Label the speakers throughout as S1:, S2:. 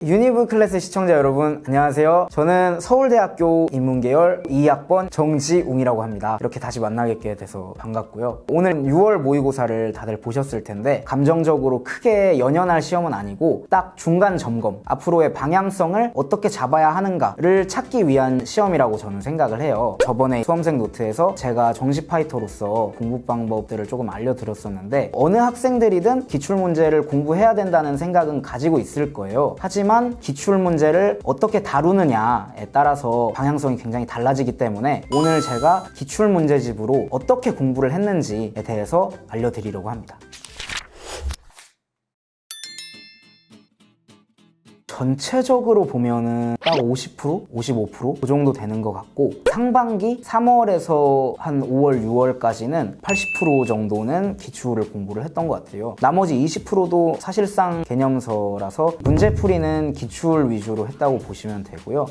S1: 유니브 클래스 시청자 여러분 안녕하세요. 저는 서울대학교 인문계열 2학번 정지웅이라고 합니다. 이렇게 다시 만나게 돼서 반갑고요. 오늘 6월 모의고사를 다들 보셨을 텐데 감정적으로 크게 연연할 시험은 아니고 딱 중간 점검, 앞으로의 방향성을 어떻게 잡아야 하는가를 찾기 위한 시험이라고 저는 생각을 해요. 저번에 수험생 노트에서 제가 정시 파이터로서 공부 방법들을 조금 알려드렸었는데 어느 학생들이든 기출문제를 공부해야 된다는 생각은 가지고 있을 거예요. 하지만 기출문제를 어떻게 다루느냐에 따라서 방향성이 굉장히 달라지기 때문에 오늘 제가 기출문제집으로 어떻게 공부를 했는지에 대해서 알려드리려고 합니다. 전체적으로 보면은 딱 50%? 55%? 그 정도 되는 것 같고 상반기 3월에서 한 5월, 6월까지는 80% 정도는 기출을 공부를 했던 것 같아요. 나머지 20%도 사실상 개념서라서 문제풀이는 기출 위주로 했다고 보시면 되고요.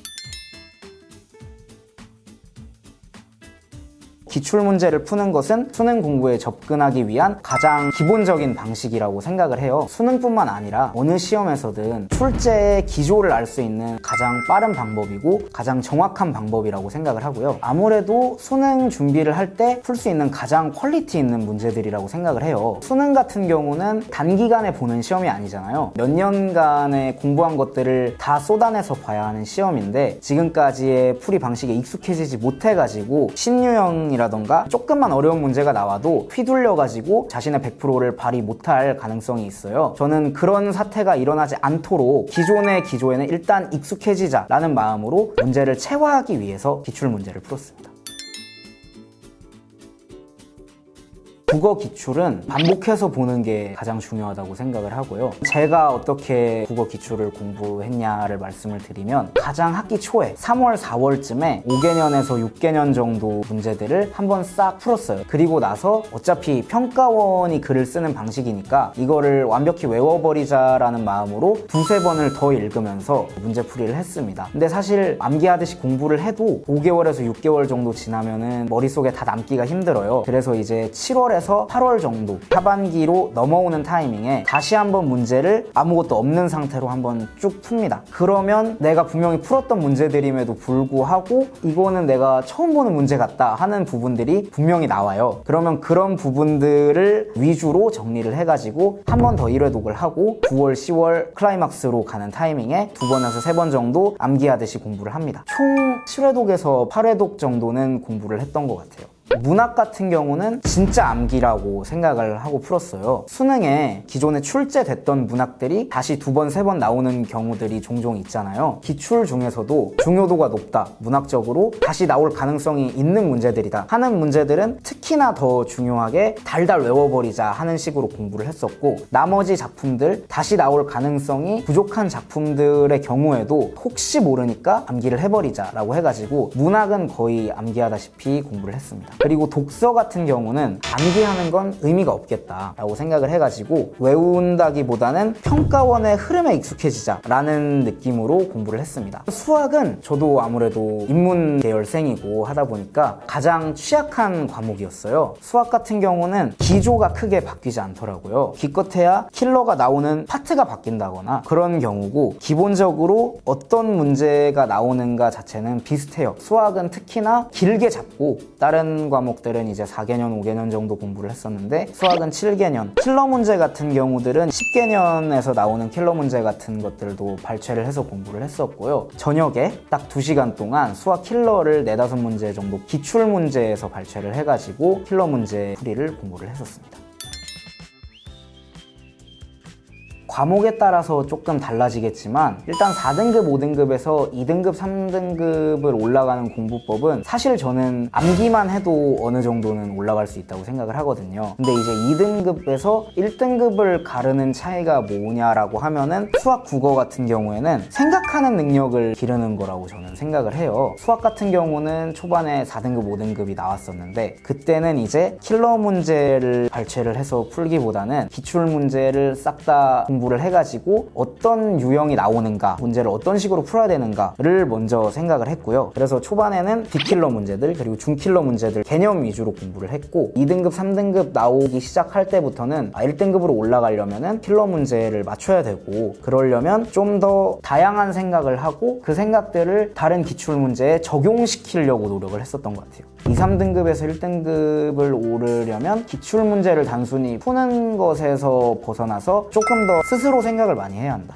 S1: 기출문제를 푸는 것은 수능 공부에 접근하기 위한 가장 기본적인 방식이라고 생각을 해요. 수능뿐만 아니라 어느 시험에서든 출제의 기조를 알 수 있는 가장 빠른 방법이고 가장 정확한 방법이라고 생각을 하고요. 아무래도 수능 준비를 할 때 풀 수 있는 가장 퀄리티 있는 문제들이라고 생각을 해요. 수능 같은 경우는 단기간에 보는 시험이 아니잖아요. 몇 년간의 공부한 것들을 다 쏟아내서 봐야 하는 시험인데 지금까지의 풀이 방식에 익숙해지지 못해가지고 신유형 이라던가 조금만 어려운 문제가 나와도 휘둘려가지고 자신의 100%를 발휘 못할 가능성이 있어요. 저는 그런 사태가 일어나지 않도록 기존의 기조에는 일단 익숙해지자라는 마음으로 문제를 체화하기 위해서 기출문제를 풀었습니다. 국어 기출은 반복해서 보는 게 가장 중요하다고 생각을 하고요. 제가 어떻게 국어 기출을 공부했냐를 말씀을 드리면 가장 학기 초에 3월, 4월쯤에 5개년에서 6개년 정도 문제들을 한번 싹 풀었어요. 그리고 나서 어차피 평가원이 글을 쓰는 방식이니까 이거를 완벽히 외워버리자라는 마음으로 두세 번을 더 읽으면서 문제풀이를 했습니다. 근데 사실 암기하듯이 공부를 해도 5개월에서 6개월 정도 지나면은 머릿속에 다 남기가 힘들어요. 그래서 이제 7월에 8월 정도 하반기로 넘어오는 타이밍에 다시 한번 문제를 아무것도 없는 상태로 한번 쭉 풉니다. 그러면 내가 분명히 풀었던 문제들임에도 불구하고 이거는 내가 처음 보는 문제 같다 하는 부분들이 분명히 나와요. 그러면 그런 부분들을 위주로 정리를 해가지고 한 번 더 1회독을 하고 9월, 10월 클라이막스로 가는 타이밍에 2번에서 3번 정도 암기하듯이 공부를 합니다. 총 7회독에서 8회독 정도는 공부를 했던 것 같아요. 문학 같은 경우는 진짜 암기라고 생각을 하고 풀었어요. 수능에 기존에 출제됐던 문학들이 다시 2번, 3번 나오는 경우들이 종종 있잖아요. 기출 중에서도 중요도가 높다, 문학적으로 다시 나올 가능성이 있는 문제들이다 하는 문제들은 특히나 더 중요하게 달달 외워버리자 하는 식으로 공부를 했었고 나머지 작품들, 다시 나올 가능성이 부족한 작품들의 경우에도 혹시 모르니까 암기를 해버리자 라고 해가지고 문학은 거의 암기하다시피 공부를 했습니다. 그리고 독서 같은 경우는 암기하는 건 의미가 없겠다라고 생각을 해가지고 외운다기보다는 평가원의 흐름에 익숙해지자라는 느낌으로 공부를 했습니다. 수학은 저도 아무래도 인문 계열생이고 하다 보니까 가장 취약한 과목이었어요. 수학 같은 경우는 기조가 크게 바뀌지 않더라고요. 기껏해야 킬러가 나오는 파트가 바뀐다거나 그런 경우고 기본적으로 어떤 문제가 나오는가 자체는 비슷해요. 수학은 특히나 길게 잡고 다른 과목들은 이제 4개년, 5개년 정도 공부를 했었는데 수학은 7개년. 킬러 문제 같은 경우들은 10개년에서 나오는 킬러 문제 같은 것들도 발췌를 해서 공부를 했었고요. 저녁에 딱 2시간 동안 수학 킬러를 4, 5문제 정도 기출 문제에서 발췌를 해가지고 킬러 문제 풀이를 공부를 했었습니다. 과목에 따라서 조금 달라지겠지만 일단 4등급, 5등급에서 2등급, 3등급을 올라가는 공부법은 사실 저는 암기만 해도 어느 정도는 올라갈 수 있다고 생각을 하거든요. 근데 이제 2등급에서 1등급을 가르는 차이가 뭐냐라고 하면은 수학, 국어 같은 경우에는 생각하는 능력을 기르는 거라고 저는 생각을 해요. 수학 같은 경우는 초반에 4등급, 5등급이 나왔었는데 그때는 이제 킬러 문제를 발췌를 해서 풀기보다는 기출 문제를 싹 다 공부를 공부를 해가지고 어떤 유형이 나오는가, 문제를 어떤 식으로 풀어야 되는가를 먼저 생각을 했고요. 그래서 초반에는 B킬러 문제들 그리고 중킬러 문제들 개념 위주로 공부를 했고 2등급, 3등급 나오기 시작할 때부터는 1등급으로 올라가려면은 킬러 문제를 맞춰야 되고 그러려면 좀 더 다양한 생각을 하고 그 생각들을 다른 기출문제에 적용시키려고 노력을 했었던 것 같아요. 2, 3등급에서 1등급을 오르려면 기출문제를 단순히 푸는 것에서 벗어나서 조금 더 스스로 생각을 많이 해야 한다.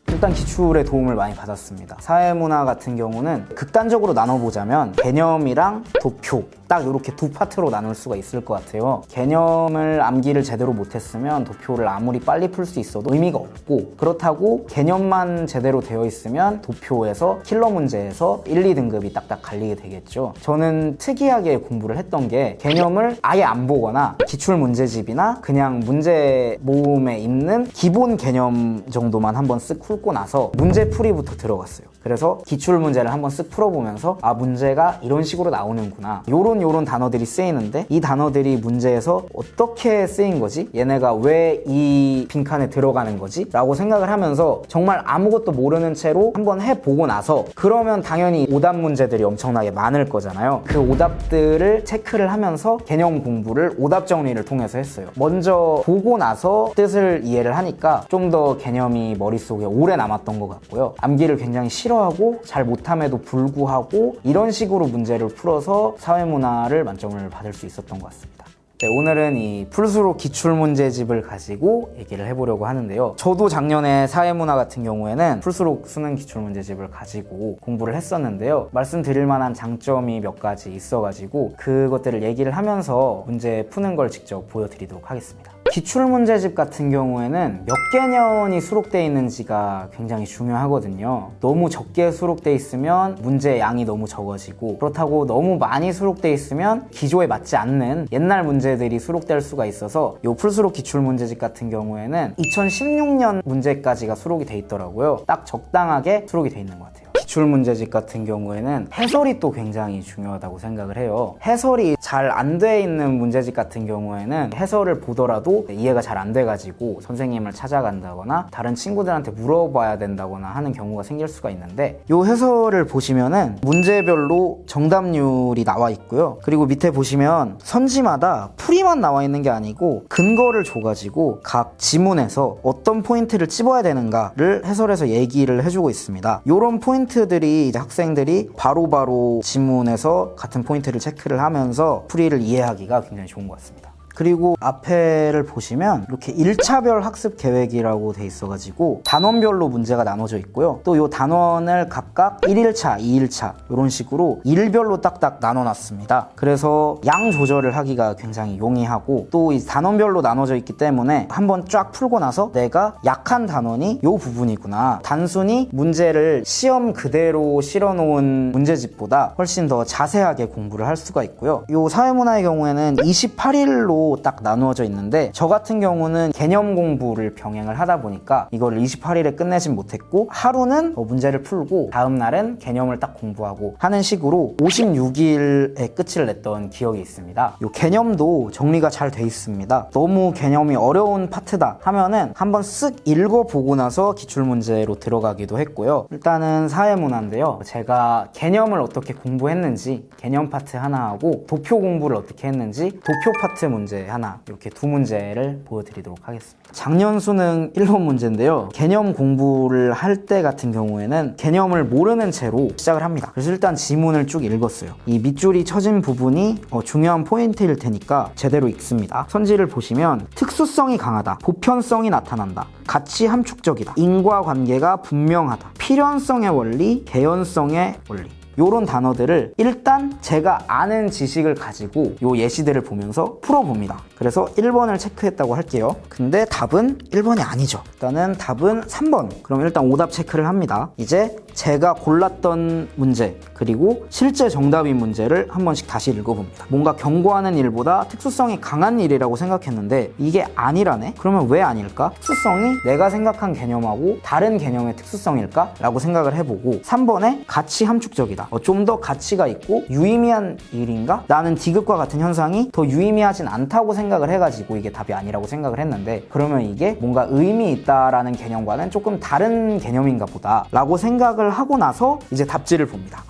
S1: 일단 기출에 도움을 많이 받았습니다. 사회문화 같은 경우는 극단적으로 나눠보자면 개념이랑 도표 딱 이렇게 두 파트로 나눌 수가 있을 것 같아요. 개념을 암기를 제대로 못했으면 도표를 아무리 빨리 풀 수 있어도 의미가 없고 그렇다고 개념만 제대로 되어 있으면 도표에서 킬러 문제에서 1, 2등급이 딱딱 갈리게 되겠죠. 저는 특이하게 공부를 했던 게 개념을 아예 안 보거나 기출 문제집이나 그냥 문제 모음에 있는 기본 개념 정도만 한번 쓱 훑고 나서 문제 풀이부터 들어갔어요. 그래서 기출 문제를 한번 쓱 풀어보면서 아 문제가 이런 식으로 나오는구나, 요런 단어들이 쓰이는데 이 단어들이 문제에서 어떻게 쓰인 거지? 얘네가 왜 이 빈칸에 들어가는 거지? 라고 생각을 하면서 정말 아무것도 모르는 채로 한번 해보고 나서 그러면 당연히 오답 문제들이 엄청나게 많을 거잖아요. 그 오답들을 체크를 하면서 개념 공부를 오답 정리를 통해서 했어요. 먼저 보고 나서 뜻을 이해를 하니까 좀 더 개념이 머릿속에 오래 남았던 것 같고요. 암기를 굉장히 싫어하고 잘 못함에도 불구하고 이런 식으로 문제를 풀어서 사회문화를 만점을 받을 수 있었던 것 같습니다. 네, 오늘은 이 풀수록 기출문제집을 가지고 얘기를 해보려고 하는데요. 저도 작년에 사회문화 같은 경우에는 풀수록 수능 기출문제집을 가지고 공부를 했었는데요. 말씀드릴 만한 장점이 몇 가지 있어가지고 그것들을 얘기를 하면서 문제 푸는 걸 직접 보여드리도록 하겠습니다. 기출문제집 같은 경우에는 몇 개년이 수록되어 있는지가 굉장히 중요하거든요. 너무 적게 수록되어 있으면 문제 양이 너무 적어지고 그렇다고 너무 많이 수록되어 있으면 기조에 맞지 않는 옛날 문제들이 수록될 수가 있어서 이 풀수록 기출문제집 같은 경우에는 2016년 문제까지가 수록이 돼 있더라고요. 딱 적당하게 수록이 돼 있는 것 같아요. 기출문제집 같은 경우에는 해설이 또 굉장히 중요하다고 생각을 해요. 해설이 잘 안 돼 있는 문제집 같은 경우에는 해설을 보더라도 이해가 잘 안 돼가지고 선생님을 찾아간다거나 다른 친구들한테 물어봐야 된다거나 하는 경우가 생길 수가 있는데 이 해설을 보시면은 문제별로 정답률이 나와 있고요. 그리고 밑에 보시면 선지마다 풀이만 나와 있는 게 아니고 근거를 줘가지고 각 지문에서 어떤 포인트를 찝어야 되는가를 해설에서 얘기를 해주고 있습니다. 이런 포인트들이 이제 학생들이 바로바로 지문에서 같은 포인트를 체크를 하면서 풀이를 이해하기가 굉장히 좋은 것 같습니다. 그리고 앞에를 보시면 이렇게 1차별 학습 계획이라고 돼 있어가지고 단원별로 문제가 나눠져 있고요. 또 이 단원을 각각 1일차, 2일차 이런 식으로 일별로 딱딱 나눠놨습니다. 그래서 양 조절을 하기가 굉장히 용이하고 또 이 단원별로 나눠져 있기 때문에 한번 쫙 풀고 나서 내가 약한 단원이 이 부분이구나. 단순히 문제를 시험 그대로 실어놓은 문제집보다 훨씬 더 자세하게 공부를 할 수가 있고요. 이 사회문화의 경우에는 28일로 딱 나누어져 있는데 저 같은 경우는 개념 공부를 병행을 하다 보니까 이거를 28일에 끝내진 못했고 하루는 문제를 풀고 다음 날은 개념을 딱 공부하고 하는 식으로 56일에 끝을 냈던 기억이 있습니다. 이 개념도 정리가 잘 돼 있습니다. 너무 개념이 어려운 파트다 하면은 한번 쓱 읽어보고 나서 기출문제로 들어가기도 했고요. 일단은 사회문화인데요. 제가 개념을 어떻게 공부했는지 개념 파트 하나 하고 도표 공부를 어떻게 했는지 도표 파트 문제 하나 이렇게 두 문제를 보여드리도록 하겠습니다. 작년 수능 1번 문제인데요. 개념 공부를 할 때 같은 경우에는 개념을 모르는 채로 시작을 합니다. 그래서 일단 지문을 쭉 읽었어요. 이 밑줄이 쳐진 부분이 중요한 포인트일 테니까 제대로 읽습니다. 선지를 보시면 특수성이 강하다, 보편성이 나타난다, 가치 함축적이다, 인과관계가 분명하다, 필연성의 원리, 개연성의 원리, 요런 단어들을 일단 제가 아는 지식을 가지고 요 예시들을 보면서 풀어봅니다. 그래서 1번을 체크했다고 할게요. 근데 답은 1번이 아니죠. 일단은 답은 3번. 그럼 일단 오답 체크를 합니다. 이제 제가 골랐던 문제 그리고 실제 정답인 문제를 한 번씩 다시 읽어봅니다. 뭔가 경고하는 일보다 특수성이 강한 일이라고 생각했는데 이게 아니라네? 그러면 왜 아닐까? 특수성이 내가 생각한 개념하고 다른 개념의 특수성일까? 라고 생각을 해보고 3번에 가치 함축적이다. 좀 더 가치가 있고 유의미한 일인가? 나는 D급과 같은 현상이 더 유의미하진 않다고 생각을 해가지고 이게 답이 아니라고 생각을 했는데 그러면 이게 뭔가 의미 있다라는 개념과는 조금 다른 개념인가 보다 라고 생각을 하고 나서 이제 답지를 봅니다.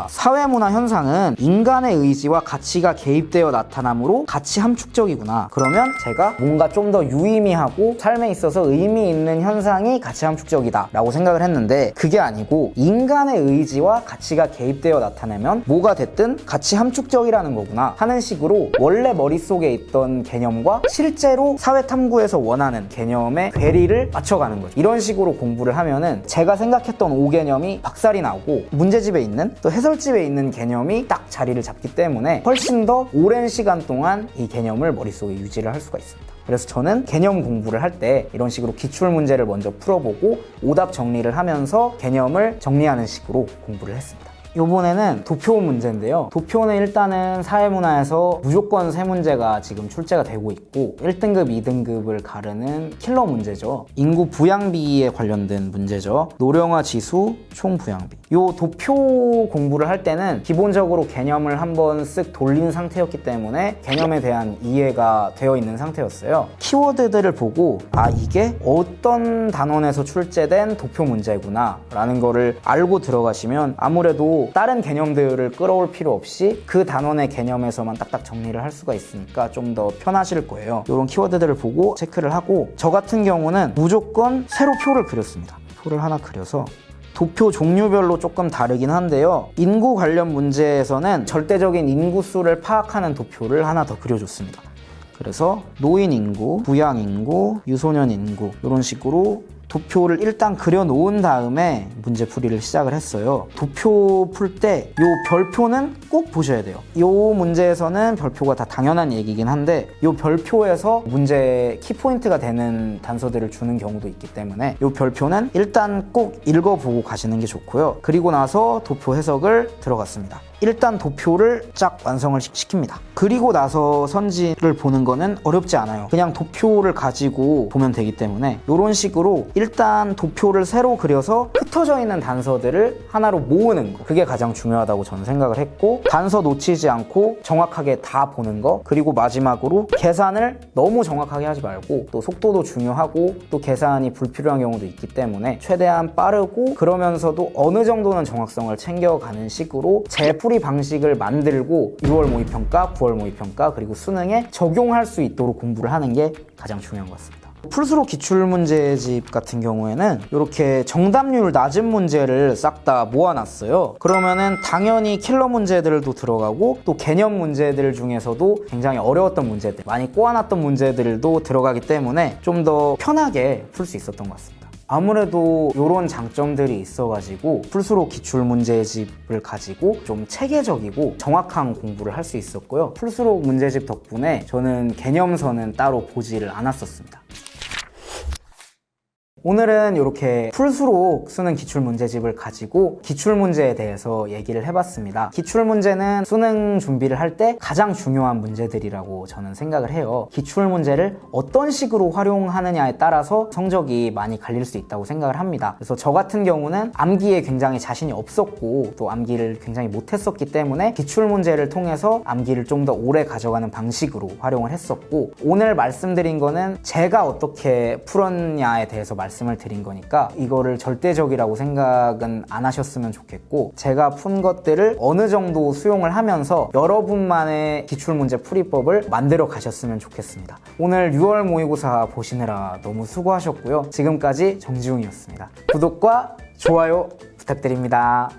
S1: 사회문화 현상은 인간의 의지와 가치가 개입되어 나타나므로 가치 함축적이구나. 그러면 제가 뭔가 좀 더 유의미하고 삶에 있어서 의미 있는 현상이 가치 함축적이다 라고 생각을 했는데 그게 아니고 인간의 의지와 가치가 개입되어 나타나면 뭐가 됐든 가치 함축적이라는 거구나 하는 식으로 원래 머릿속에 있던 개념과 실제로 사회탐구에서 원하는 개념의 괴리를 맞춰가는 거죠. 이런 식으로 공부를 하면은 제가 생각했던 5개념이 박살이 나고 문제집에 있는 또 해설집에 있는 개념이 딱 자리를 잡기 때문에 훨씬 더 오랜 시간 동안 이 개념을 머릿속에 유지를 할 수가 있습니다. 그래서 저는 개념 공부를 할 때 이런 식으로 기출문제를 먼저 풀어보고 오답 정리를 하면서 개념을 정리하는 식으로 공부를 했습니다. 이번에는 도표 문제인데요. 도표는 일단은 사회문화에서 무조건 3문제가 지금 출제가 되고 있고 1등급, 2등급을 가르는 킬러 문제죠. 인구 부양비에 관련된 문제죠. 노령화 지수, 총 부양비. 이 도표 공부를 할 때는 기본적으로 개념을 한번 쓱 돌린 상태였기 때문에 개념에 대한 이해가 되어 있는 상태였어요. 키워드들을 보고 이게 어떤 단원에서 출제된 도표 문제구나 라는 거를 알고 들어가시면 아무래도 다른 개념들을 끌어올 필요 없이 그 단원의 개념에서만 딱딱 정리를 할 수가 있으니까 좀 더 편하실 거예요. 이런 키워드들을 보고 체크를 하고 저 같은 경우는 무조건 세로 표를 그렸습니다. 표를 하나 그려서 도표 종류별로 조금 다르긴 한데요. 인구 관련 문제에서는 절대적인 인구수를 파악하는 도표를 하나 더 그려줬습니다. 그래서 노인 인구, 부양 인구, 유소년 인구 이런 식으로 도표를 일단 그려놓은 다음에 문제풀이를 시작을 했어요. 도표 풀 때 이 별표는 꼭 보셔야 돼요. 이 문제에서는 별표가 다 당연한 얘기긴 한데 이 별표에서 문제 키포인트가 되는 단서들을 주는 경우도 있기 때문에 이 별표는 일단 꼭 읽어보고 가시는 게 좋고요. 그리고 나서 도표 해석을 들어갔습니다. 일단 도표를 쫙 완성을 시킵니다. 그리고 나서 선지를 보는 거는 어렵지 않아요. 그냥 도표를 가지고 보면 되기 때문에 이런 식으로 일단 도표를 새로 그려서 흩어져 있는 단서들을 하나로 모으는 거, 그게 가장 중요하다고 저는 생각을 했고 단서 놓치지 않고 정확하게 다 보는 거, 그리고 마지막으로 계산을 너무 정확하게 하지 말고 또 속도도 중요하고 또 계산이 불필요한 경우도 있기 때문에 최대한 빠르고 그러면서도 어느 정도는 정확성을 챙겨가는 식으로 재풀이 방식을 만들고 6월 모의평가, 9월 모의평가 그리고 수능에 적용할 수 있도록 공부를 하는 게 가장 중요한 것 같습니다. 풀수록 기출문제집 같은 경우에는 이렇게 정답률 낮은 문제를 싹 다 모아놨어요. 그러면은 당연히 킬러 문제들도 들어가고 또 개념 문제들 중에서도 굉장히 어려웠던 문제들, 많이 꼬아놨던 문제들도 들어가기 때문에 좀 더 편하게 풀 수 있었던 것 같습니다. 아무래도 이런 장점들이 있어가지고 풀수록 기출문제집을 가지고 좀 체계적이고 정확한 공부를 할 수 있었고요. 풀수록 문제집 덕분에 저는 개념서는 따로 보지를 않았었습니다. 오늘은 이렇게 풀수록 수능 기출문제집을 가지고 기출문제에 대해서 얘기를 해봤습니다. 기출문제는 수능 준비를 할 때 가장 중요한 문제들이라고 저는 생각을 해요. 기출문제를 어떤 식으로 활용하느냐에 따라서 성적이 많이 갈릴 수 있다고 생각을 합니다. 그래서 저 같은 경우는 암기에 굉장히 자신이 없었고 또 암기를 굉장히 못했었기 때문에 기출문제를 통해서 암기를 좀 더 오래 가져가는 방식으로 활용을 했었고 오늘 말씀드린 거는 제가 어떻게 풀었냐에 대해서 말씀을 드린 거니까 이거를 절대적이라고 생각은 안 하셨으면 좋겠고 제가 푼 것들을 어느 정도 수용을 하면서 여러분만의 기출문제 풀이법을 만들어 가셨으면 좋겠습니다. 오늘 6월 모의고사 보시느라 너무 수고하셨고요. 지금까지 정지웅이었습니다. 구독과 좋아요 부탁드립니다.